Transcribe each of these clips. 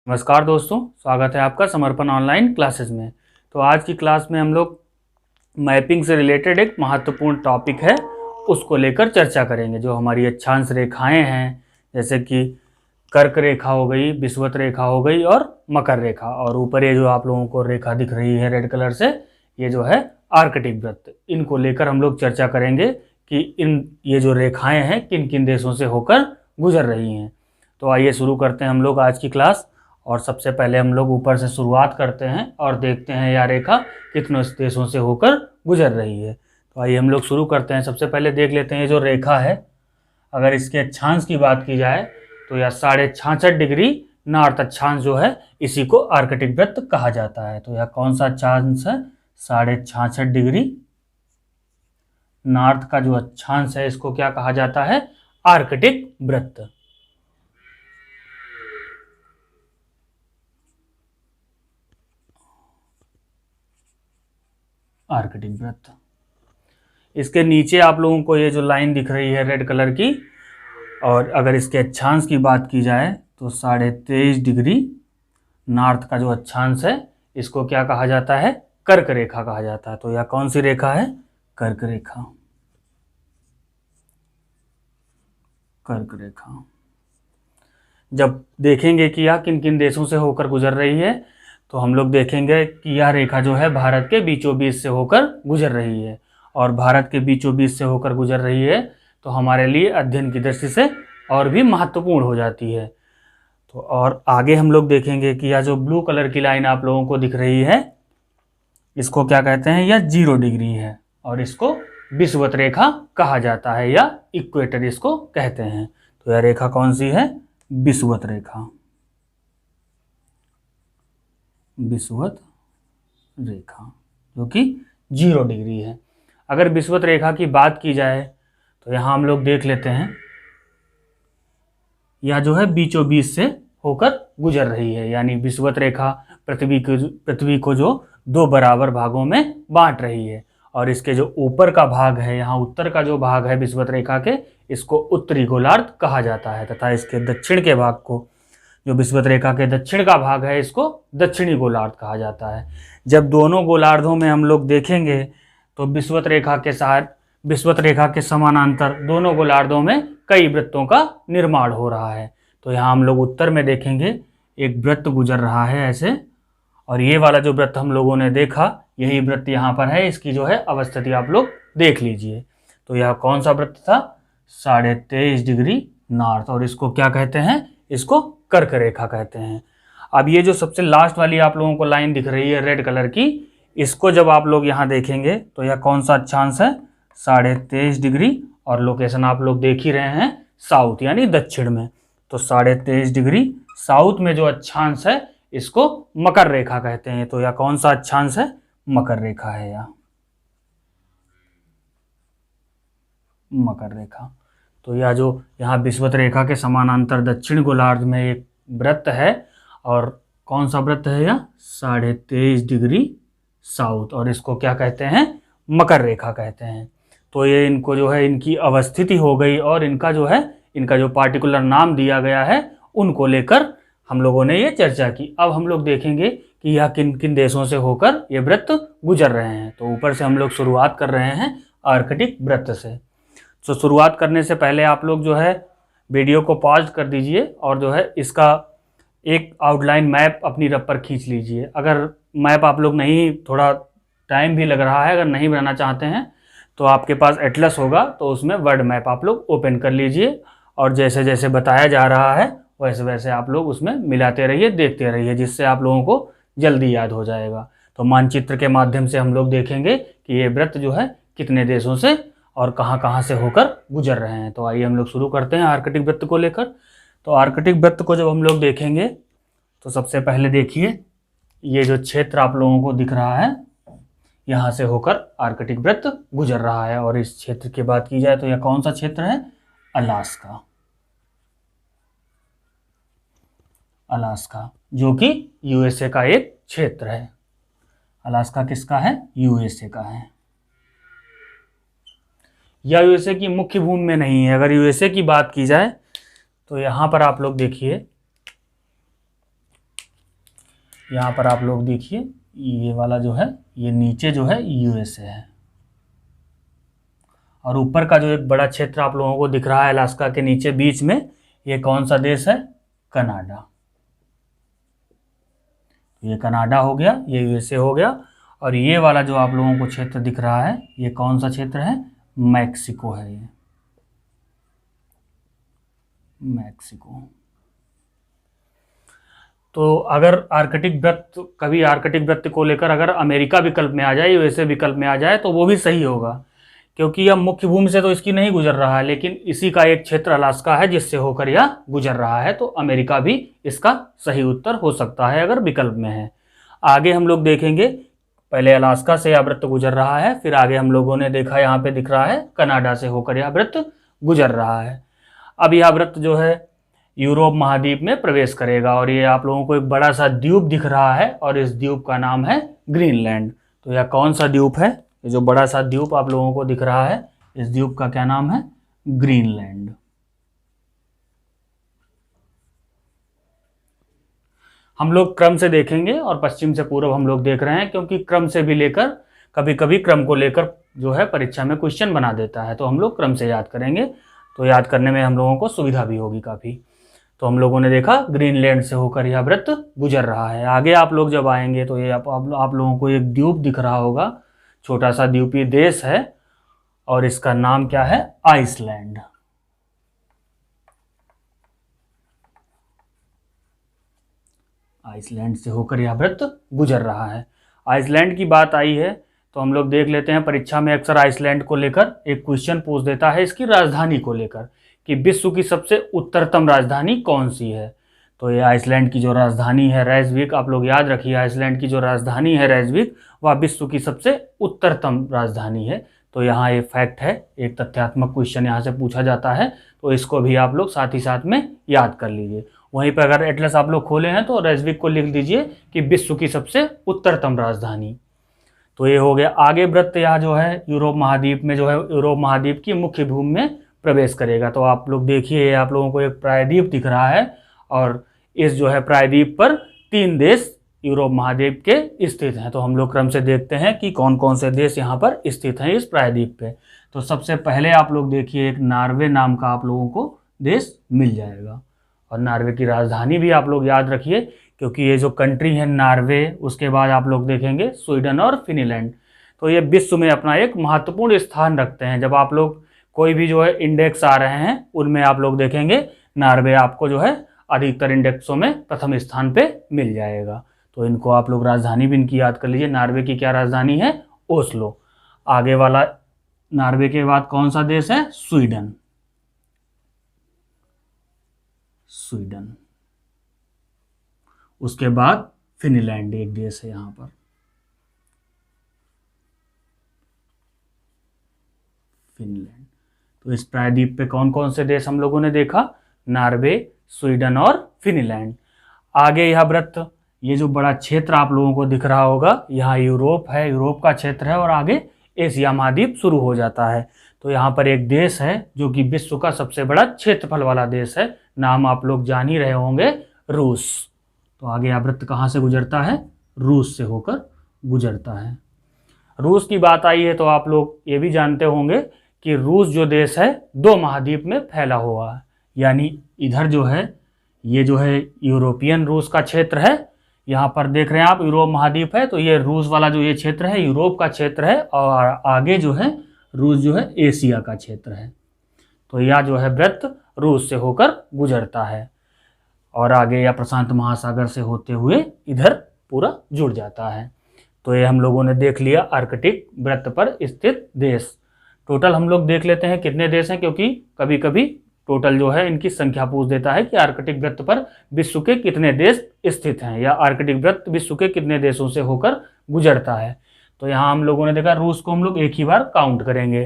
नमस्कार दोस्तों, स्वागत है आपका समर्पण ऑनलाइन क्लासेस में। तो आज की क्लास में हम लोग मैपिंग से रिलेटेड एक महत्वपूर्ण टॉपिक है उसको लेकर चर्चा करेंगे। जो हमारी अक्षांश रेखाएं हैं, जैसे कि कर्क रेखा हो गई, विषुवत रेखा हो गई और मकर रेखा, और ऊपर ये जो आप लोगों को रेखा दिख रही है रेड कलर से, ये जो है आर्कटिक वृत्त। इनको लेकर हम लोग चर्चा करेंगे कि ये जो रेखाएं हैं किन किन देशों से होकर गुजर रही हैं। तो आइए शुरू करते हैं हम लोग आज की क्लास। और सबसे पहले हम लोग ऊपर से शुरुआत करते हैं और देखते हैं यह रेखा कितने देशों से होकर गुजर रही है। तो आइए हम लोग शुरू करते हैं। सबसे पहले देख लेते हैं ये जो रेखा है, अगर इसके अक्षांश की बात की जाए तो यह 66.5 डिग्री नॉर्थ अक्षांश जो है इसी को आर्कटिक वृत्त कहा जाता है। तो यह कौन सा अक्षांश है? 66.5 डिग्री नॉर्थ का जो अक्षांश है इसको क्या कहा जाता है? आर्कटिक वृत्त। आर्कटिक वृत्त। इसके नीचे आप लोगों को ये जो लाइन दिख रही है रेड कलर की, और अगर इसके अक्षांश की बात की जाए तो 23.5 डिग्री नॉर्थ का जो अक्षांश है इसको क्या कहा जाता है? कर्क रेखा कहा जाता है। तो यह कौन सी रेखा है? कर्क रेखा। कर्क रेखा। जब देखेंगे कि यह किन किन देशों से होकर गुजर रही है, तो हम लोग देखेंगे कि यह रेखा जो है भारत के बीचों बीच से होकर गुजर रही है। और भारत के बीचों बीच से होकर गुजर रही है तो हमारे लिए अध्ययन की दृष्टि से और भी महत्वपूर्ण हो जाती है। तो और आगे हम लोग देखेंगे कि यह जो ब्लू कलर की लाइन आप लोगों को दिख रही है इसको क्या कहते हैं? यह 0 डिग्री है और इसको विषुवत रेखा कहा जाता है या इक्वेटर इसको कहते हैं। तो यह रेखा कौन सी है? विषुवत रेखा। विषुवत रेखा जो कि 0 डिग्री है। अगर विषुवत रेखा की बात की जाए तो यहाँ हम लोग देख लेते हैं, यह जो है बीचों बीच से होकर गुजर रही है। यानी विषुवत रेखा पृथ्वी को जो 2 बराबर भागों में बांट रही है, और इसके जो ऊपर का भाग है, यहाँ उत्तर का जो भाग है विषुवत रेखा के, इसको उत्तरी गोलार्ध कहा जाता है, तथा इसके दक्षिण के भाग को, जो विषुवत रेखा के दक्षिण का भाग है, इसको दक्षिणी गोलार्ध कहा जाता है। जब दोनों गोलार्धों में हम लोग देखेंगे तो विषुवत रेखा के समानांतर दोनों गोलार्धों में कई वृत्तों का निर्माण हो रहा है। तो यहाँ हम लोग उत्तर में देखेंगे एक वृत्त गुजर रहा है ऐसे, और ये वाला जो वृत्त हम लोगों ने देखा यही वृत्त यहाँ पर है। इसकी जो है अवस्थिति आप लोग देख लीजिए। तो यह कौन सा वृत्त था? 23.5 डिग्री नॉर्थ, और इसको क्या कहते हैं? इसको कर्क रेखा कहते हैं। अब ये जो सबसे लास्ट वाली आप लोगों को लाइन दिख रही है रेड कलर की, इसको जब आप लोग यहाँ देखेंगे तो यह कौन सा अक्षांश है? 23.5 डिग्री, और लोकेशन आप लोग देख ही रहे हैं साउथ यानी दक्षिण में। तो 23.5 डिग्री साउथ में जो अक्षांश है इसको मकर रेखा कहते हैं। तो यह कौन सा अक्षांश है? मकर रेखा है यह, मकर रेखा। तो यह जो यहाँ विषुवत रेखा के समानांतर दक्षिण गोलार्ध में एक वृत्त है, और कौन सा वृत्त है यह? 23.5 डिग्री साउथ, और इसको क्या कहते हैं? मकर रेखा कहते हैं। तो ये इनको जो है इनकी अवस्थिति हो गई, और इनका जो पार्टिकुलर नाम दिया गया है उनको लेकर हम लोगों ने ये चर्चा की। अब हम लोग देखेंगे कि यह किन किन देशों से होकर ये वृत्त गुजर रहे हैं। तो ऊपर से हम लोग शुरुआत कर रहे हैं आर्कटिक वृत्त से। तो शुरुआत करने से पहले आप लोग जो है वीडियो को पॉज कर दीजिए और जो है इसका एक आउटलाइन मैप अपनी रफ पर खींच लीजिए। अगर मैप आप लोग नहीं, थोड़ा टाइम भी लग रहा है, अगर नहीं बनाना चाहते हैं तो आपके पास एटलस होगा, तो उसमें वर्ड मैप आप लोग ओपन कर लीजिए, और जैसे जैसे बताया जा रहा है वैसे वैसे आप लोग उसमें मिलाते रहिए, देखते रहिए, जिससे आप लोगों को जल्दी याद हो जाएगा। तो मानचित्र के माध्यम से हम लोग देखेंगे कि ये वृत्त जो है कितने देशों से और कहाँ कहाँ से होकर गुजर रहे हैं। तो आइए हम लोग शुरू करते हैं आर्कटिक वृत्त को लेकर। तो आर्कटिक वृत्त को जब हम लोग देखेंगे तो सबसे पहले देखिए ये जो क्षेत्र आप लोगों को दिख रहा है, यहाँ से होकर आर्कटिक वृत्त गुजर रहा है। और इस क्षेत्र की बात की जाए तो यह कौन सा क्षेत्र है? अलास्का। अलास्का जो कि यूएसए का एक क्षेत्र है। अलास्का किसका है? यूएसए का है। यह यूएसए की मुख्य भूमि में नहीं है। अगर यूएसए की बात की जाए तो यहाँ पर आप लोग देखिए यहाँ पर आप लोग देखिए, ये वाला जो है, ये नीचे जो है यूएसए है, और ऊपर का जो एक बड़ा क्षेत्र आप लोगों को दिख रहा है अलास्का के नीचे बीच में, ये कौन सा देश है? कनाडा। ये कनाडा हो गया, ये यूएसए हो गया, और ये वाला जो आप लोगों को क्षेत्र दिख रहा है, ये कौन सा क्षेत्र है? मैक्सिको है, ये मैक्सिको। तो अगर आर्कटिक वृत्त, कभी आर्कटिक वृत्त को लेकर अगर अमेरिका विकल्प में आ जाए, यूएसए विकल्प में आ जाए, तो वो भी सही होगा, क्योंकि यह मुख्य भूमि से तो इसकी नहीं गुजर रहा है, लेकिन इसी का एक क्षेत्र अलास्का है जिससे होकर यह गुजर रहा है, तो अमेरिका भी इसका सही उत्तर हो सकता है अगर विकल्प में है। आगे हम लोग देखेंगे, पहले अलास्का से यह वृत्त गुजर रहा है, फिर आगे हम लोगों ने देखा यहाँ पे दिख रहा है कनाडा से होकर यह वृत्त गुजर रहा है। अब यह वृत्त जो है यूरोप महाद्वीप में प्रवेश करेगा, और ये आप लोगों को एक बड़ा सा द्वीप दिख रहा है, और इस द्वीप का नाम है ग्रीनलैंड। तो यह कौन सा द्वीप है? ये जो बड़ा सा द्वीप आप लोगों को दिख रहा है, इस द्वीप का क्या नाम है? ग्रीनलैंड। हम लोग क्रम से देखेंगे, और पश्चिम से पूर्व हम लोग देख रहे हैं, क्योंकि क्रम से भी लेकर, कभी कभी क्रम को लेकर जो है परीक्षा में क्वेश्चन बना देता है, तो हम लोग क्रम से याद करेंगे, तो याद करने में हम लोगों को सुविधा भी होगी काफ़ी। तो हम लोगों ने देखा ग्रीनलैंड से होकर यह वृत्त गुजर रहा है। आगे आप लोग जब आएंगे तो ये आप लोगों को एक द्वीप दिख रहा होगा, छोटा सा द्वीपीय देश है, और इसका नाम क्या है? आइसलैंड। आइसलैंड से होकर यह वृत्त गुजर रहा है। आइसलैंड की बात आई है तो हम लोग देख लेते हैं, परीक्षा में अक्सर आइसलैंड को लेकर एक क्वेश्चन पूछ देता है इसकी राजधानी को लेकर, कि विश्व की सबसे उत्तरतम राजधानी कौन सी है। तो ये आइसलैंड की जो राजधानी है रेयकविक, आप लोग याद रखिए, आइसलैंड की जो राजधानी है रेयकविक, वह विश्व की सबसे उत्तरतम राजधानी है। तो यहाँ ये फैक्ट है, एक तथ्यात्मक क्वेश्चन यहाँ से पूछा जाता है, तो इसको भी आप लोग साथ ही साथ में याद कर लीजिए। वहीं पर अगर एटलस आप लोग खोले हैं तो रेयकविक को लिख दीजिए कि विश्व की सबसे उत्तरतम राजधानी। तो ये हो गया। आगे वृत्त यह जो है यूरोप महाद्वीप में जो है, यूरोप महाद्वीप की मुख्य भूमि में प्रवेश करेगा। तो आप लोग देखिए, आप लोगों को एक प्रायद्वीप दिख रहा है, और इस जो है प्रायद्वीप पर 3 देश यूरोप महाद्वीप के स्थित हैं। तो हम लोग क्रम से देखते हैं कि कौन कौन से देश यहाँ पर स्थित हैं इस प्रायद्वीप पे। तो सबसे पहले आप लोग देखिए, एक नॉर्वे नाम का आप लोगों को देश मिल जाएगा, और नॉर्वे की राजधानी भी आप लोग याद रखिए, क्योंकि ये जो कंट्री है नॉर्वे, उसके बाद आप लोग देखेंगे स्वीडन और फिनलैंड। तो ये विश्व में अपना एक महत्वपूर्ण स्थान रखते हैं। जब आप लोग कोई भी जो है इंडेक्स आ रहे हैं, उनमें आप लोग देखेंगे नॉर्वे आपको जो है अधिकतर इंडेक्सों में प्रथम स्थान पे मिल जाएगा। तो इनको आप लोग राजधानी भी इनकी याद कर लीजिए। नॉर्वे की क्या राजधानी है? ओस्लो। आगे वाला नॉर्वे के बाद कौन सा देश है? स्वीडन। स्वीडन। उसके बाद फिनलैंड एक देश है यहां पर, फिनलैंड। तो इस प्रायद्वीप पे कौन कौन से देश हम लोगों ने देखा? नॉर्वे, स्वीडन और फिनलैंड। आगे यह वृत्त, ये जो बड़ा क्षेत्र आप लोगों को दिख रहा होगा, यहाँ यूरोप है, यूरोप का क्षेत्र है, और आगे एशिया महाद्वीप शुरू हो जाता है। तो यहाँ पर एक देश है जो कि विश्व का सबसे बड़ा क्षेत्रफल वाला देश है, नाम आप लोग जान ही रहे होंगे, रूस। तो आगे यह वृत्त कहाँ से गुजरता है? रूस से होकर गुजरता है। रूस की बात आई है तो आप लोग ये भी जानते होंगे कि रूस जो देश है 2 महाद्वीप में फैला हुआ है। यानी इधर जो है, ये जो है यूरोपियन रूस का क्षेत्र है, यहाँ पर देख रहे हैं आप यूरोप महाद्वीप है, तो ये रूस वाला जो ये क्षेत्र है यूरोप का क्षेत्र है, और आगे जो है रूस जो है एशिया का क्षेत्र है। तो यह जो है वृत्त रूस से होकर गुजरता है, और आगे या प्रशांत महासागर से होते हुए इधर पूरा जुड़ जाता है। तो ये हम लोगों ने देख लिया आर्कटिक वृत्त पर स्थित देश। टोटल हम लोग देख लेते हैं कितने देश हैं, क्योंकि कभी कभी टोटल जो है इनकी संख्या पूछ देता है कि आर्कटिक वृत्त पर विश्व के कितने देश स्थित हैं, या आर्कटिक वृत्त विश्व के कितने देशों से होकर गुजरता है। तो यहाँ हम लोगों ने देखा रूस को हम लोग एक ही बार काउंट करेंगे।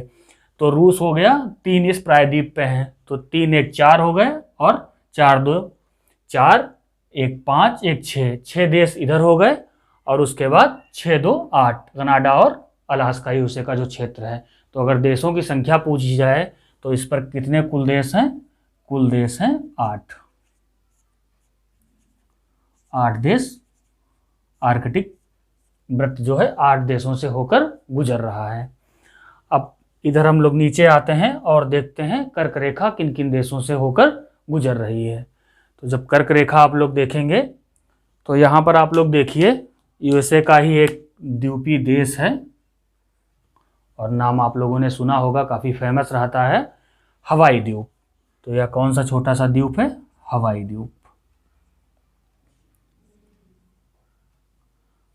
तो रूस हो गया, 3 इस प्रायद्वीप पे हैं, तो 3 1 4 हो गए, और 4 2 4, 1 5, 1 6 देश इधर हो गए, और उसके बाद 6 2 8 कनाडा और अलास्का यूएसए का जो क्षेत्र है। तो अगर देशों की संख्या पूछी जाए तो इस पर कितने कुल देश हैं? कुल देश हैं 8 देश आर्कटिक वृत्त जो है 8 देशों से होकर गुजर रहा है। अब इधर हम लोग नीचे आते हैं और देखते हैं कर्क रेखा किन किन देशों से होकर गुजर रही है। तो जब कर्क रेखा आप लोग देखेंगे तो यहाँ पर आप लोग देखिए यूएसए का ही एक द्वीपीय देश है और नाम आप लोगों ने सुना होगा, काफ़ी फेमस रहता है, हवाई द्वीप। तो यह कौन सा छोटा सा द्वीप है? हवाई द्वीप।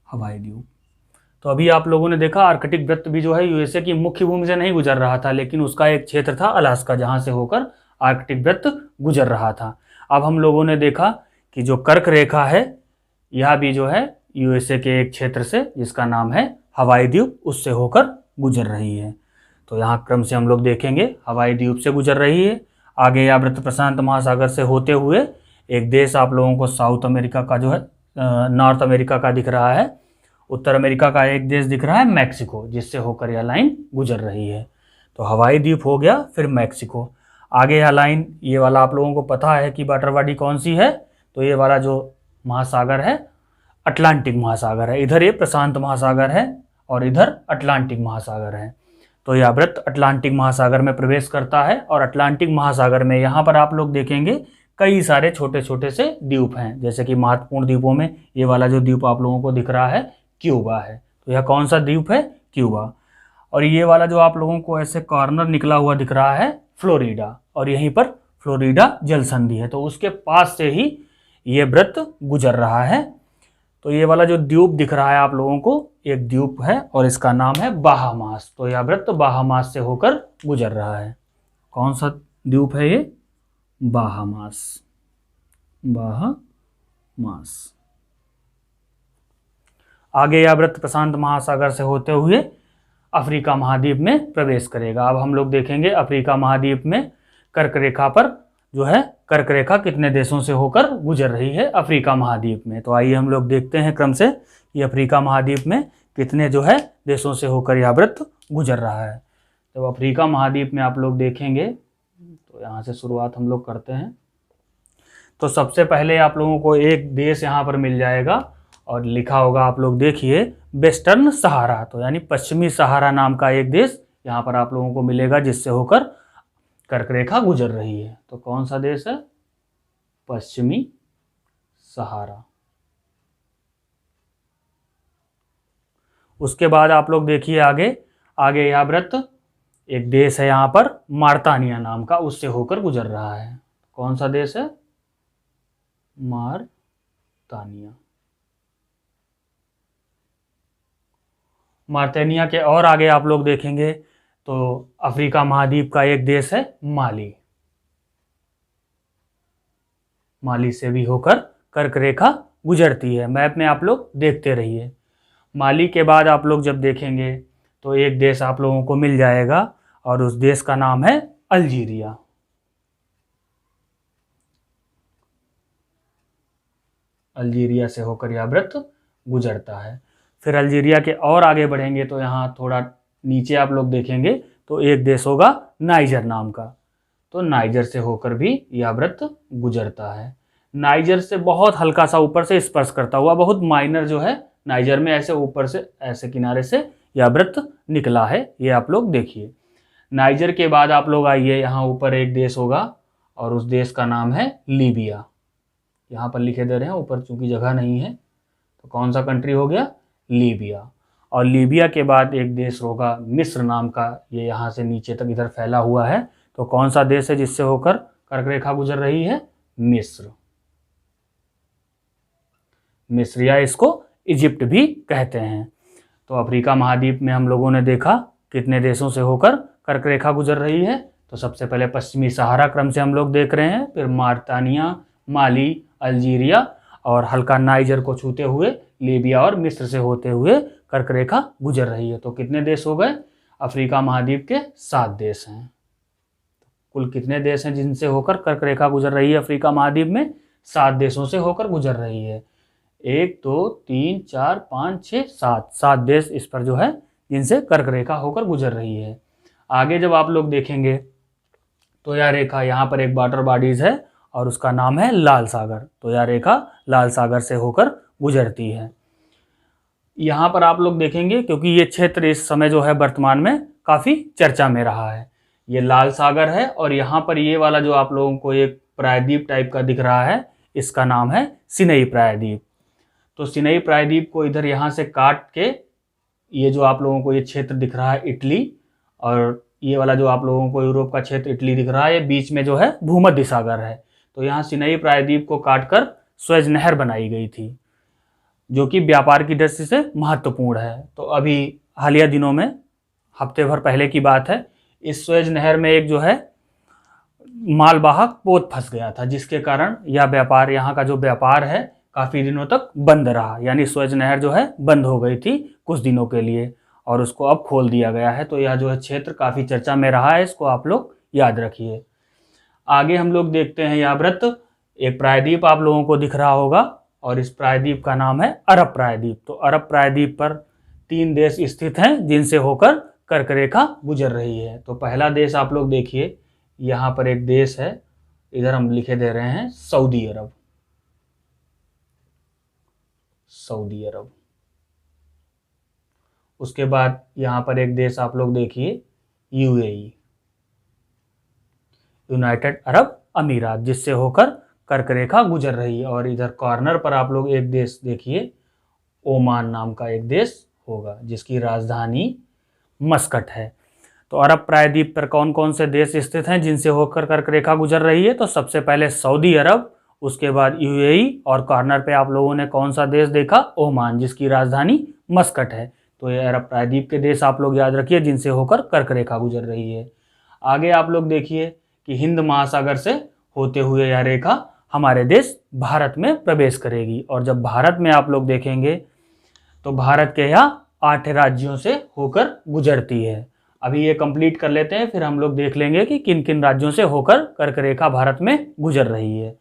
हवाई द्वीप। तो अभी आप लोगों ने देखा आर्कटिक वृत्त भी जो है यूएसए की मुख्य भूमि से नहीं गुजर रहा था, लेकिन उसका एक क्षेत्र था अलास्का जहां से होकर आर्कटिक वृत्त गुजर रहा था। अब हम लोगों ने देखा कि जो कर्क रेखा है यह भी जो है यूएसए के एक क्षेत्र से जिसका नाम है हवाई द्वीप उससे होकर गुजर रही है। तो यहाँ क्रम से हम लोग देखेंगे हवाई द्वीप से गुजर रही है। आगे यह वृत्त प्रशांत महासागर से होते हुए एक देश आप लोगों को साउथ अमेरिका का जो है नॉर्थ अमेरिका का दिख रहा है, उत्तर अमेरिका का एक देश दिख रहा है मैक्सिको, जिससे होकर यह लाइन गुजर रही है। तो हवाई द्वीप हो गया, फिर मैक्सिको। आगे यह लाइन, ये वाला आप लोगों को पता है कि वाटर बॉडी कौन सी है, तो ये वाला जो महासागर है अटलांटिक महासागर है। इधर ये प्रशांत महासागर है और इधर अटलांटिक महासागर है। तो यह वृत्त अटलांटिक महासागर में प्रवेश करता है और अटलांटिक महासागर में यहाँ पर आप लोग देखेंगे कई सारे छोटे छोटे से द्वीप हैं, जैसे कि महत्वपूर्ण द्वीपों में ये वाला जो द्वीप आप लोगों को दिख रहा है क्यूबा है। तो यह कौन सा द्वीप है? क्यूबा। और ये वाला जो आप लोगों को ऐसे कॉर्नर निकला हुआ दिख रहा है फ्लोरिडा, और यहीं पर फ्लोरिडा जल संधि है, तो उसके पास से ही ये वृत्त गुजर रहा है। तो ये वाला जो द्वीप दिख रहा है आप लोगों को, एक द्वीप है और इसका नाम है बाहामास। तो यह वृत्त बाहामास से होकर गुजर रहा है। कौन सा द्वीप है ये? बाहामास। बाहामास। आगे यह वृत्त प्रशांत महासागर से होते हुए अफ्रीका महाद्वीप में प्रवेश करेगा। अब हम लोग देखेंगे अफ्रीका महाद्वीप में कर्क रेखा पर जो है कर्क रेखा कितने देशों से होकर गुजर रही है अफ्रीका महाद्वीप में। तो आइए हम लोग देखते हैं क्रम से कि अफ्रीका महाद्वीप में कितने जो है देशों से होकर यह वृत्त गुजर रहा है। तो अफ्रीका महाद्वीप में आप लोग देखेंगे, तो यहाँ से शुरुआत हम लोग करते हैं। तो सबसे पहले आप लोगों को एक देश यहाँ पर मिल जाएगा और लिखा होगा, आप लोग देखिए, वेस्टर्न सहारा। तो यानी पश्चिमी सहारा नाम का एक देश यहाँ पर आप लोगों को मिलेगा जिससे होकर कर्क रेखा गुजर रही है। तो कौन सा देश है? पश्चिमी सहारा। उसके बाद आप लोग देखिए आगे यह वृत्त एक देश है यहाँ पर मार्तानिया नाम का, उससे होकर गुजर रहा है। कौन सा देश है? मार्तानिया। मार्तानिया के और आगे आप लोग देखेंगे तो अफ्रीका महाद्वीप का एक देश है माली। माली से भी होकर कर्क रेखा गुजरती है। मैप में आप लोग देखते रहिए। माली के बाद आप लोग जब देखेंगे तो एक देश आप लोगों को मिल जाएगा और उस देश का नाम है अल्जीरिया। अल्जीरिया से होकर यह वृत्त गुजरता है। फिर अल्जीरिया के और आगे बढ़ेंगे तो यहाँ थोड़ा नीचे आप लोग देखेंगे तो एक देश होगा नाइजर नाम का। तो नाइजर से होकर भी यह वृत्त गुजरता है। नाइजर से बहुत हल्का सा ऊपर से स्पर्श करता हुआ, बहुत माइनर जो है नाइजर में ऐसे ऊपर से ऐसे किनारे से यह वृत्त निकला है, ये आप लोग देखिए। नाइजर के बाद आप लोग आइए, यहाँ ऊपर एक देश होगा और उस देश का नाम है लीबिया। यहाँ पर लिखे दे रहे हैं, ऊपर चूंकि जगह नहीं है। तो कौन सा कंट्री हो गया? लीबिया। और लीबिया के बाद एक देश होगा मिस्र नाम का, ये यहाँ से नीचे तक इधर फैला हुआ है। तो कौन सा देश है जिससे होकर कर्क रेखा गुजर रही है? मिस्र। मिस्र, या इसको इजिप्ट भी कहते हैं। तो अफ्रीका महाद्वीप में हम लोगों ने देखा कितने देशों से होकर कर्क रेखा गुजर रही है। तो सबसे पहले पश्चिमी सहारा क्रम से हम लोग देख रहे हैं, फिर मार्तानिया, माली, अल्जीरिया और हल्का नाइजर को छूते हुए लीबिया और मिस्र से होते हुए कर्क रेखा गुजर रही है। तो कितने देश हो गए? अफ्रीका महाद्वीप के 7 देश हैं। कुल कितने देश हैं जिनसे होकर कर्क रेखा गुजर रही है अफ्रीका महाद्वीप में? 7 देशों से होकर गुजर रही है। 1 2 3 4 5 6 7 देश इस पर जो है जिनसे कर्क रेखा होकर गुजर रही है। आगे जब आप लोग देखेंगे तो यह रेखा, यहाँ पर एक वाटर बॉडीज है और उसका नाम है लाल सागर। तो यह रेखा लाल सागर से होकर गुजरती है। यहाँ पर आप लोग देखेंगे क्योंकि ये क्षेत्र इस समय जो है वर्तमान में काफ़ी चर्चा में रहा है। ये लाल सागर है और यहाँ पर ये वाला जो आप लोगों को एक प्रायद्वीप टाइप का दिख रहा है, इसका नाम है सिनई प्रायद्वीप। तो सिनई प्रायद्वीप को इधर यहाँ से काट के ये जो आप लोगों को ये क्षेत्र दिख रहा है इटली, और ये वाला जो आप लोगों को यूरोप का क्षेत्र इटली दिख रहा है, ये बीच में जो है भूमध्य सागर है। तो यहाँ सिनई प्रायद्वीप को काटकर स्वेज नहर बनाई गई थी, जो कि व्यापार की दृष्टि से महत्वपूर्ण है। तो अभी हालिया दिनों में, हफ्ते भर पहले की बात है, इस स्वेज नहर में एक जो है मालवाहक पोत फंस गया था, जिसके कारण यह व्यापार, यहाँ का जो व्यापार है, काफ़ी दिनों तक बंद रहा। यानी स्वेज नहर जो है बंद हो गई थी कुछ दिनों के लिए, और उसको अब खोल दिया गया है। तो यह जो है क्षेत्र काफ़ी चर्चा में रहा है, इसको आप लोग याद रखिए। आगे हम लोग देखते हैं यह वृत्त, एक प्रायद्वीप आप लोगों को दिख रहा होगा, और इस प्रायद्वीप का नाम है अरब प्रायद्वीप। तो अरब प्रायद्वीप पर 3 देश स्थित हैं जिनसे होकर कर्क रेखा गुजर रही है। तो पहला देश आप लोग देखिए, यहाँ पर एक देश है, इधर हम लिखे दे रहे हैं सऊदी अरब। सऊदी अरब। उसके बाद यहाँ पर एक देश आप लोग देखिए यूएई, यूनाइटेड अरब अमीरात, जिससे होकर कर्क रेखा गुजर रही है। और इधर कॉर्नर पर आप लोग एक देश देखिए, ओमान नाम का एक देश होगा, जिसकी राजधानी मस्कट है। तो अरब प्रायद्वीप पर कौन कौन से देश स्थित हैं जिनसे होकर कर्क रेखा गुजर रही है? तो सबसे पहले सऊदी अरब, उसके बाद यूएई, और कॉर्नर पे आप लोगों ने कौन सा देश देखा? ओमान, जिसकी राजधानी मस्कट है। तो ये अरब प्रायद्वीप के देश आप लोग याद रखिए जिनसे होकर कर्क रेखा गुजर रही है। आगे आप लोग देखिए कि हिंद महासागर से होते हुए यह रेखा हमारे देश भारत में प्रवेश करेगी। और जब भारत में आप लोग देखेंगे तो भारत के यहाँ 8 राज्यों से होकर गुजरती है। अभी ये कंप्लीट कर लेते हैं, फिर हम लोग देख लेंगे कि किन किन राज्यों से होकर कर्क रेखा भारत में गुजर रही है।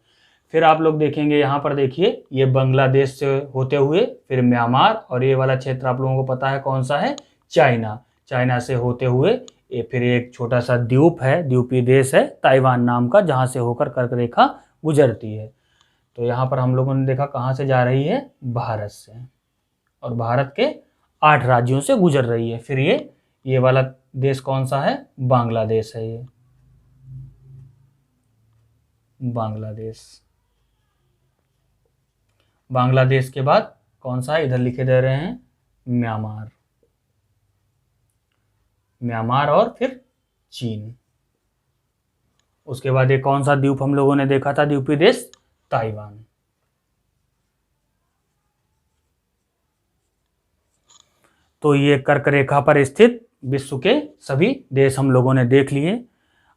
फिर आप लोग देखेंगे, यहाँ पर देखिए, ये बांग्लादेश से होते हुए फिर म्यांमार, और ये वाला क्षेत्र आप लोगों को पता है कौन सा है? चाइना। चाइना से होते हुए ये फिर एक छोटा सा द्वीप है, द्वीपीय देश है ताइवान नाम का, जहाँ से होकर कर्क रेखा गुजरती है। तो यहाँ पर हम लोगों ने देखा कहाँ से जा रही है? भारत से, और भारत के 8 राज्यों से गुजर रही है। फिर ये वाला देश कौन सा है? बांग्लादेश है। ये बांग्लादेश। बांग्लादेश के बाद कौन सा है? इधर लिखे दे रहे हैं म्यांमार। म्यांमार और फिर चीन। उसके बाद ये कौन सा द्वीप हम लोगों ने देखा था? द्वीपीय देश ताइवान। तो ये कर्क रेखा पर स्थित विश्व के सभी देश हम लोगों ने देख लिए।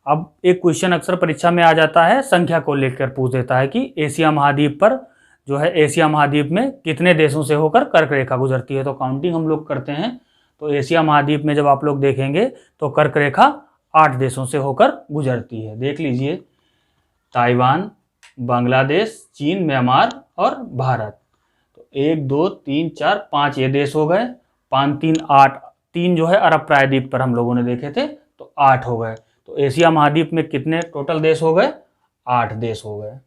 अब एक क्वेश्चन अक्सर परीक्षा में आ जाता है, संख्या को लेकर पूछ देता है कि एशिया महाद्वीप पर जो है, एशिया महाद्वीप में कितने देशों से होकर कर्क रेखा गुजरती है? तो काउंटिंग हम लोग करते हैं। तो एशिया महाद्वीप में जब आप लोग देखेंगे तो कर्क रेखा 8 देशों से होकर गुजरती है। देख लीजिए, ताइवान, बांग्लादेश, चीन, म्यांमार और भारत। तो 1 2 3 4 5 ये देश हो गए। 5 3 8, 3 जो है अरब प्रायद्वीप पर हम लोगों ने देखे थे, तो 8 हो गए। तो एशिया महाद्वीप में कितने टोटल देश हो गए? 8 देश हो गए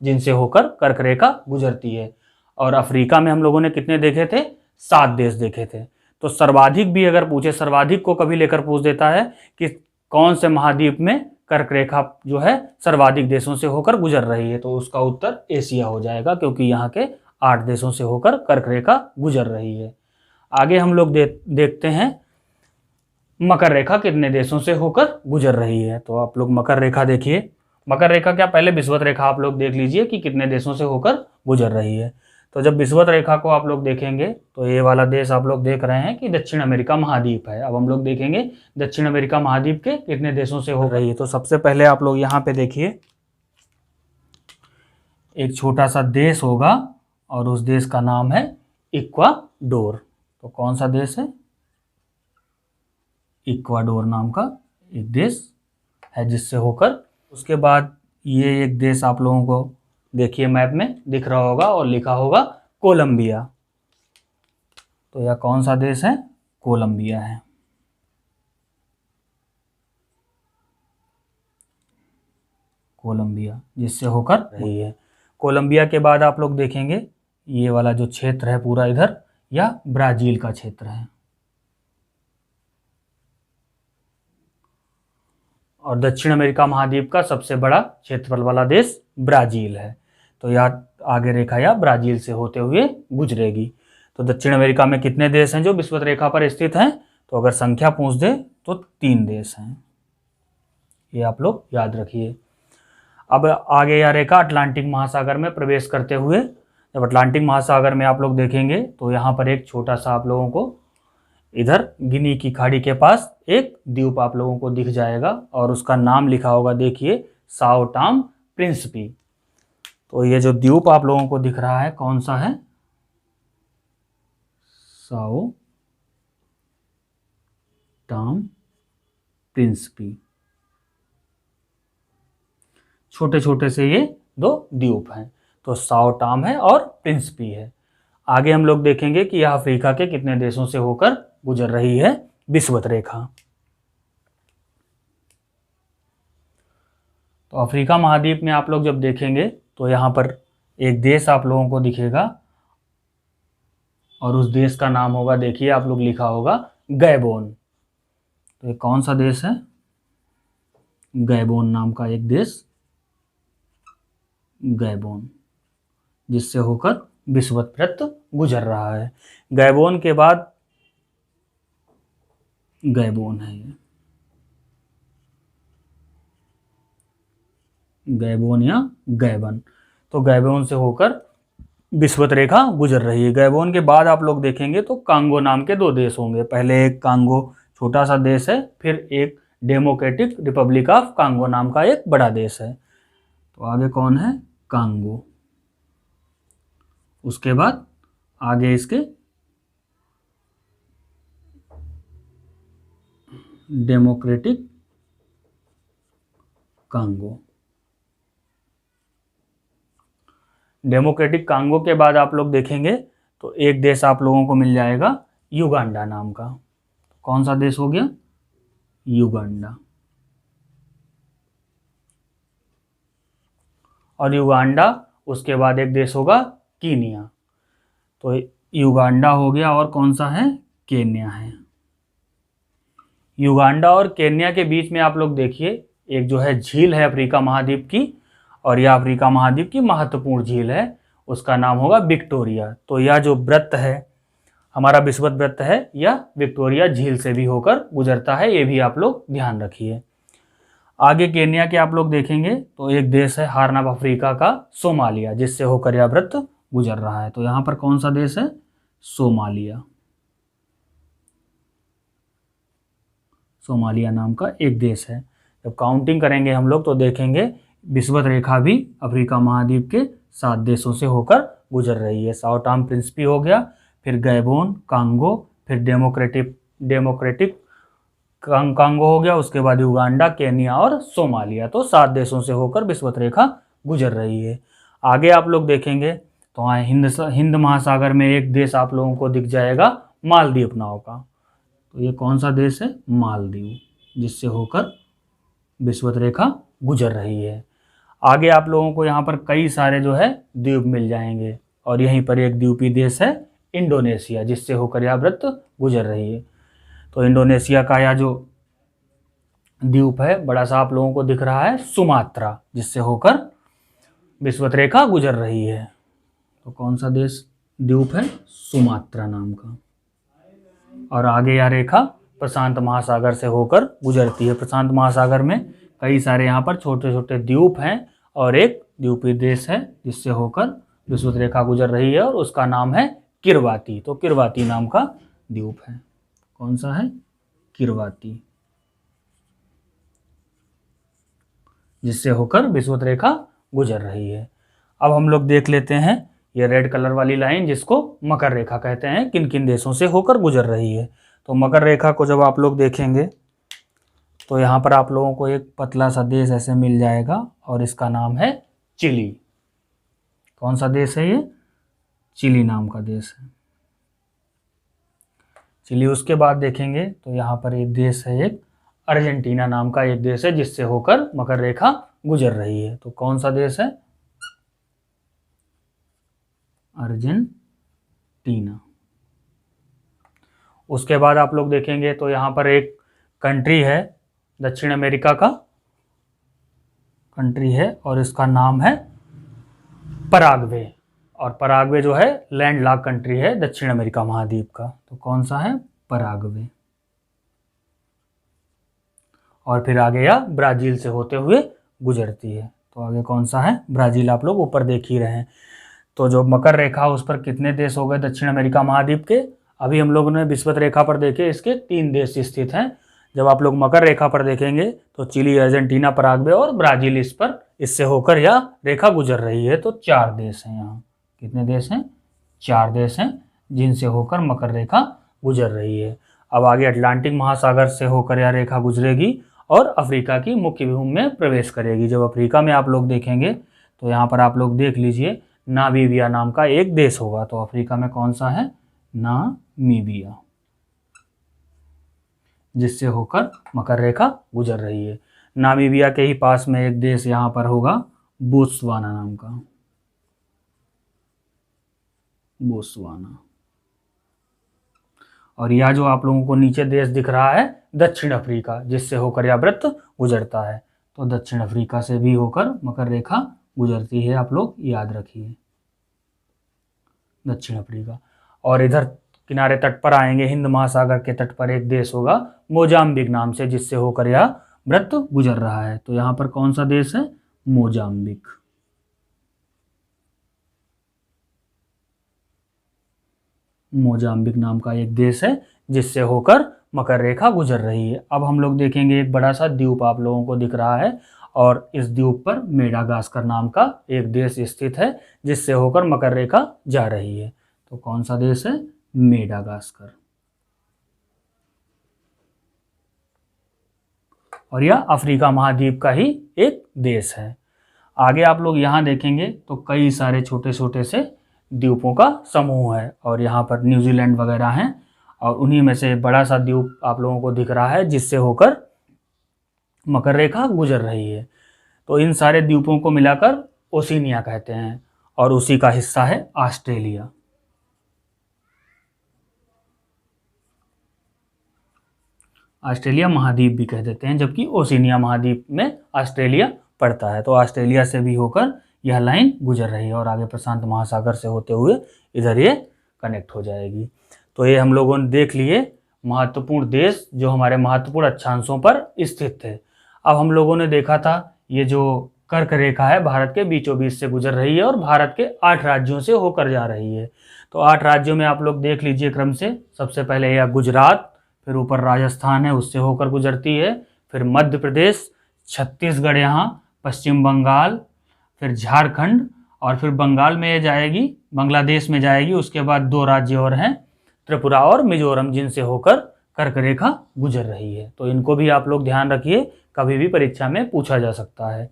जिनसे होकर कर्क रेखा गुजरती है। और अफ्रीका में हम लोगों ने कितने देखे थे? 7 देश देखे थे। तो सर्वाधिक भी अगर पूछे, सर्वाधिक को कभी लेकर पूछ देता है कि कौन से महाद्वीप में कर्क रेखा जो है सर्वाधिक देशों से होकर गुजर रही है, तो उसका उत्तर एशिया हो जाएगा, क्योंकि यहाँ के 8 देशों से होकर कर्क रेखा गुजर रही है। आगे हम लोग देखते हैं मकर रेखा कितने देशों से होकर गुजर रही है। तो आप लोग मकर रेखा देखिए। मकर रेखा क्या, पहले विषुवत रेखा आप लोग देख लीजिए कि कितने देशों से होकर गुजर रही है। तो जब विषुवत रेखा को आप लोग देखेंगे तो ये वाला देश आप लोग देख रहे हैं कि दक्षिण अमेरिका महाद्वीप है। अब हम लोग देखेंगे दक्षिण अमेरिका महाद्वीप के कितने देशों से हो रही है। तो सबसे पहले आप लोग यहाँ पे देखिए, एक छोटा सा देश होगा और उस देश का नाम है इक्वाडोर। तो कौन सा देश है? इक्वाडोर नाम का एक देश है जिससे होकर, उसके बाद ये एक देश आप लोगों को देखिए मैप में दिख रहा होगा और लिखा होगा कोलंबिया। तो यह कौन सा देश है? कोलंबिया है। कोलंबिया, जिससे होकर रही है। कोलंबिया के बाद आप लोग देखेंगे ये वाला जो क्षेत्र है पूरा इधर, या ब्राजील का क्षेत्र है। और दक्षिण अमेरिका महाद्वीप का सबसे बड़ा क्षेत्रफल वाला देश ब्राजील है। तो यह आगे रेखा या ब्राजील से होते हुए गुजरेगी। तो दक्षिण अमेरिका में कितने देश हैं जो विषुवत रेखा पर स्थित हैं? तो अगर संख्या पूछ दे तो 3 देश हैं, ये आप लोग याद रखिए। अब आगे यह रेखा अटलांटिक महासागर में प्रवेश करते हुए, जब अटलांटिक महासागर में आप लोग देखेंगे तो यहाँ पर एक छोटा सा आप लोगों को इधर गिनी की खाड़ी के पास एक द्वीप आप लोगों को दिख जाएगा और उसका नाम लिखा होगा, देखिए, साओ टॉम प्रिंसिपी। तो ये जो द्वीप आप लोगों को दिख रहा है कौन सा है? Sao Tom Principe. छोटे छोटे से ये 2 द्वीप हैं, तो साओ टॉम है और प्रिंसिपी है। आगे हम लोग देखेंगे कि यह अफ्रीका के कितने देशों से होकर गुजर रही है विषुवत रेखा। तो अफ्रीका महाद्वीप में आप लोग जब देखेंगे तो यहाँ पर एक देश आप लोगों को दिखेगा और उस देश का नाम होगा, देखिए आप लोग लिखा होगा गैबोन। तो ये कौन सा देश है? गैबोन नाम का एक देश, गैबोन, जिससे होकर विषुवत वृत्त गुजर रहा है। गैबोन के बाद गैबोन है ये, गैबोन या गैबन। तो गैबोन से होकर विषुवत रेखा गुजर रही है। गैबोन के बाद आप लोग देखेंगे तो कांगो नाम के 2 देश होंगे। पहले एक कांगो छोटा सा देश है, फिर एक डेमोक्रेटिक रिपब्लिक ऑफ कांगो नाम का एक बड़ा देश है। तो आगे कौन है? कांगो। उसके बाद आगे इसके डेमोक्रेटिक कांगो। डेमोक्रेटिक कांगो के बाद आप लोग देखेंगे तो एक देश आप लोगों को मिल जाएगा युगांडा नाम का। कौन सा देश हो गया? युगांडा। और युगांडा, उसके बाद एक देश होगा कीनिया। तो युगांडा हो गया और कौन सा है? केन्या है। युगांडा और केन्या के बीच में आप लोग देखिए एक जो है झील है अफ्रीका महाद्वीप की, और यह अफ्रीका महाद्वीप की महत्वपूर्ण झील है, उसका नाम होगा विक्टोरिया। तो यह जो वृत्त है हमारा विषुवत वृत्त है, यह विक्टोरिया झील से भी होकर गुजरता है, ये भी आप लोग ध्यान रखिए। आगे केन्या के आप लोग देखेंगे तो एक देश है हार्न ऑफ अफ्रीका का सोमालिया, जिससे होकर यह वृत्त गुजर रहा है। तो यहाँ पर कौन सा देश है? सोमालिया। सोमालिया नाम का एक देश है। जब काउंटिंग करेंगे हम लोग तो देखेंगे विषुवत रेखा भी अफ्रीका महाद्वीप के 7 देशों से होकर गुजर रही है। साओ टॉम प्रिंसिपी हो गया, फिर गैबोन, कांगो, फिर डेमोक्रेटिक कांगो हो गया, उसके बाद युगांडा, केन्या और सोमालिया। तो 7 देशों से होकर विषुवत रेखा गुजर रही है। आगे आप लोग देखेंगे तो वहाँ हिंद महासागर में एक देश आप लोगों को दिख जाएगा मालदीव नाम का। तो ये कौन सा देश है? मालदीव, जिससे होकर विषुवत रेखा गुजर रही है। आगे आप लोगों को यहाँ पर कई सारे जो है द्वीप मिल जाएंगे, और यहीं पर एक द्वीपीय देश है इंडोनेशिया, जिससे होकर यह वृत्त गुजर रही है। तो इंडोनेशिया का यह जो द्वीप है बड़ा सा आप लोगों को दिख रहा है सुमात्रा, जिससे होकर विषुवत रेखा गुजर रही है। तो कौन सा देश द्वीप है? सुमात्रा नाम का। और आगे यह रेखा प्रशांत महासागर से होकर गुजरती है। प्रशांत महासागर में कई सारे यहाँ पर छोटे छोटे द्वीप हैं और एक द्वीपीय देश है जिससे होकर विषुवत रेखा गुजर रही है, और उसका नाम है किरवाती। तो किरवाती नाम का द्वीप है। कौन सा है? किरवाती, जिससे होकर विषुवत रेखा गुजर रही है। अब हम लोग देख लेते हैं ये रेड कलर वाली लाइन, जिसको मकर रेखा कहते हैं, किन किन देशों से होकर गुजर रही है। तो मकर रेखा को जब आप लोग देखेंगे तो यहाँ पर आप लोगों को एक पतला सा देश ऐसे मिल जाएगा, और इसका नाम है चिली। कौन सा देश है ये? चिली नाम का देश है, चिली। उसके बाद देखेंगे तो यहाँ पर एक देश है, एक अर्जेंटीना नाम का एक देश है, जिससे होकर मकर रेखा गुजर रही है। तो कौन सा देश है? अर्जेंटीना। उसके बाद आप लोग देखेंगे तो यहाँ पर एक कंट्री है दक्षिण अमेरिका का कंट्री है और इसका नाम है पराग्वे। और पराग्वे जो है लैंड लॉक कंट्री है दक्षिण अमेरिका महाद्वीप का। तो कौन सा है? पराग्वे। और फिर आगे यह ब्राज़ील से होते हुए गुजरती है। तो आगे कौन सा है? ब्राज़ील। आप लोग ऊपर देख ही रहे हैं। तो जो मकर रेखा उस पर कितने देश हो गए दक्षिण अमेरिका महाद्वीप के? अभी हम लोगों ने विषुवत रेखा पर देखे इसके 3 देश स्थित हैं। जब आप लोग मकर रेखा पर देखेंगे तो चिली, अर्जेंटीना, पराग्वे और ब्राज़ील इस पर इससे होकर यह रेखा गुजर रही है। तो 4 देश हैं यहाँ। कितने देश हैं? 4 देश हैं जिनसे होकर मकर रेखा गुजर रही है। अब आगे अटलांटिक महासागर से होकर यह रेखा गुजरेगी और अफ्रीका की मुख्य भूमि में प्रवेश करेगी। जब अफ्रीका में आप लोग देखेंगे तो यहाँ पर आप लोग देख लीजिए नामीबिया नाम का एक देश होगा। तो अफ्रीका में कौन सा है? नामीबिया, जिससे होकर मकर रेखा गुजर रही है। नामीबिया के ही पास में एक देश यहाँ पर होगा बोत्सवाना नाम का, बोत्सवाना। और यह जो आप लोगों को नीचे देश दिख रहा है दक्षिण अफ्रीका, जिससे होकर यह वृत्त गुजरता है। तो दक्षिण अफ्रीका से भी होकर मकर रेखा गुजरती है, आप लोग याद रखिए, दक्षिण अफ्रीका। और इधर किनारे तट पर आएंगे, हिंद महासागर के तट पर एक देश होगा मोजाम्बिक नाम से, जिससे होकर यह वृत्त गुजर रहा है। तो यहाँ पर कौन सा देश है? मोजाम्बिक। मोजाम्बिक नाम का एक देश है जिससे होकर मकर रेखा गुजर रही है। अब हम लोग देखेंगे एक बड़ा सा द्वीप आप लोगों को दिख रहा है और इस द्वीप पर मेडागास्कर नाम का एक देश स्थित है जिससे होकर मकर रेखा जा रही है। तो कौन सा देश है? मेडागास्कर। और यह अफ्रीका महाद्वीप का ही एक देश है। आगे आप लोग यहाँ देखेंगे तो कई सारे छोटे छोटे से द्वीपों का समूह है और यहाँ पर न्यूजीलैंड वगैरह हैं और उन्हीं में से बड़ा सा द्वीप आप लोगों को दिख रहा है जिससे होकर मकर रेखा गुजर रही है। तो इन सारे द्वीपों को मिलाकर ओशिनिया कहते हैं और उसी का हिस्सा है ऑस्ट्रेलिया। ऑस्ट्रेलिया महाद्वीप भी कह देते हैं, जबकि ओशिनिया महाद्वीप में ऑस्ट्रेलिया पड़ता है। तो ऑस्ट्रेलिया से भी होकर यह लाइन गुजर रही है और आगे प्रशांत महासागर से होते हुए इधर ये कनेक्ट हो जाएगी। तो ये हम लोगों ने देख लिए महत्वपूर्ण देश जो हमारे महत्वपूर्ण अक्षांशों पर स्थित थे। अब हम लोगों ने देखा था ये जो कर्क रेखा है भारत के बीचों बीच से गुजर रही है और भारत के 8 राज्यों से होकर जा रही है। तो 8 राज्यों में आप लोग देख लीजिए क्रम से। सबसे पहले यह गुजरात, फिर ऊपर राजस्थान है उससे होकर गुजरती है, फिर मध्य प्रदेश, छत्तीसगढ़, यहाँ पश्चिम बंगाल, फिर झारखंड और फिर बंगाल में ये जाएगी, बांग्लादेश में जाएगी। उसके बाद 2 राज्य और हैं त्रिपुरा और मिजोरम, जिनसे होकर कर्क रेखा गुजर रही है। तो इनको भी आप लोग ध्यान रखिए, कभी भी परीक्षा में पूछा जा सकता है।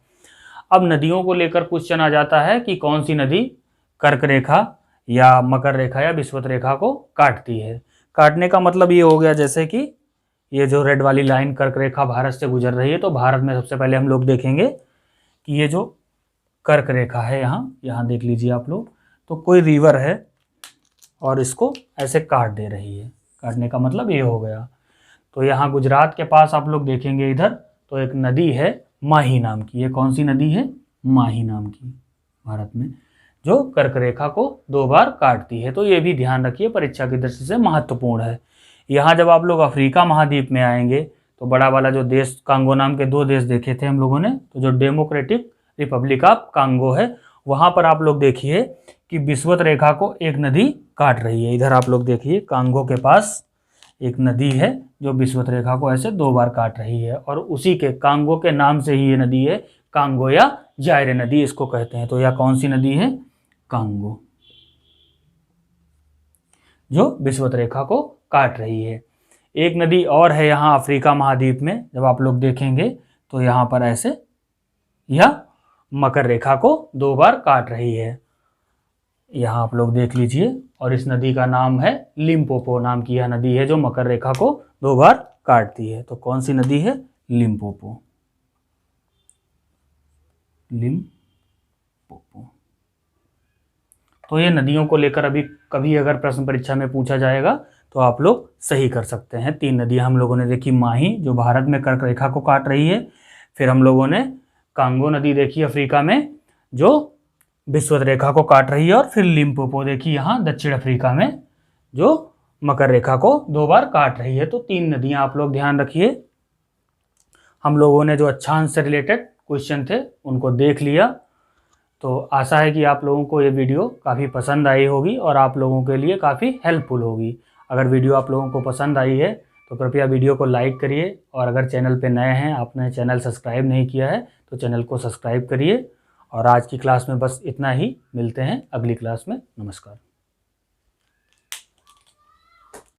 अब नदियों को लेकर क्वेश्चन आ जाता है कि कौन सी नदी कर्क रेखा या मकर रेखा या विषुवत रेखा को काटती है। काटने का मतलब ये हो गया जैसे कि ये जो रेड वाली लाइन कर्क रेखा भारत से गुजर रही है, तो भारत में सबसे पहले हम लोग देखेंगे कि ये जो कर्क रेखा है यहाँ देख लीजिए आप लोग, तो कोई रिवर है और इसको ऐसे काट दे रही है। काटने का मतलब ये हो गया। तो यहाँ गुजरात के पास आप लोग देखेंगे इधर तो एक नदी है माही नाम की। ये कौन सी नदी है? माही नाम की, भारत में, जो कर्क रेखा को 2 बार काटती है। तो ये भी ध्यान रखिए, परीक्षा की दृष्टि से महत्वपूर्ण है। यहाँ जब आप लोग अफ्रीका महाद्वीप में आएंगे तो बड़ा वाला जो देश कांगो नाम के 2 देश देखे थे हम लोगों ने, तो जो डेमोक्रेटिक रिपब्लिक ऑफ कांगो है वहाँ पर आप लोग देखिए कि विषुवत रेखा को एक नदी काट रही है। इधर आप लोग देखिए कांगो के पास एक नदी है जो विषुवत रेखा को ऐसे 2 बार काट रही है और उसी के कांगो के नाम से ही ये नदी है कांगो या जायरे नदी इसको कहते हैं। तो यह कौन सी नदी है? कांगो, जो विषुवत रेखा को काट रही है। एक नदी और है यहाँ अफ्रीका महाद्वीप में, जब आप लोग देखेंगे तो यहाँ पर ऐसे यह मकर रेखा को 2 बार काट रही है। यहाँ आप लोग देख लीजिए और इस नदी का नाम है लिम्पोपो नाम की। यह नदी है जो मकर रेखा को 2 बार काटती है। तो कौन सी नदी है? Limpopo, Limpopo. तो ये नदियों को लेकर अभी कभी अगर प्रश्न परीक्षा में पूछा जाएगा तो आप लोग सही कर सकते हैं। 3 नदियाँ हम लोगों ने देखी, माही जो भारत में कर्क रेखा को काट रही है, फिर हम लोगों ने कांगो नदी देखी अफ्रीका में जो विषुवत रेखा को काट रही है, और फिर लिम्पोपो देखी यहाँ दक्षिण अफ्रीका में जो मकर रेखा को 2 बार काट रही है। तो 3 नदियाँ आप लोग ध्यान रखिए। हम लोगों ने जो अक्षांश से रिलेटेड क्वेश्चन थे उनको देख लिया। तो आशा है कि आप लोगों को ये वीडियो काफ़ी पसंद आई होगी और आप लोगों के लिए काफ़ी हेल्पफुल होगी। अगर वीडियो आप लोगों को पसंद आई है तो कृपया वीडियो को लाइक करिए, और अगर चैनल पे नए हैं, आपने चैनल सब्सक्राइब नहीं किया है तो चैनल को सब्सक्राइब करिए। और आज की क्लास में बस इतना ही, मिलते हैं अगली क्लास में। नमस्कार।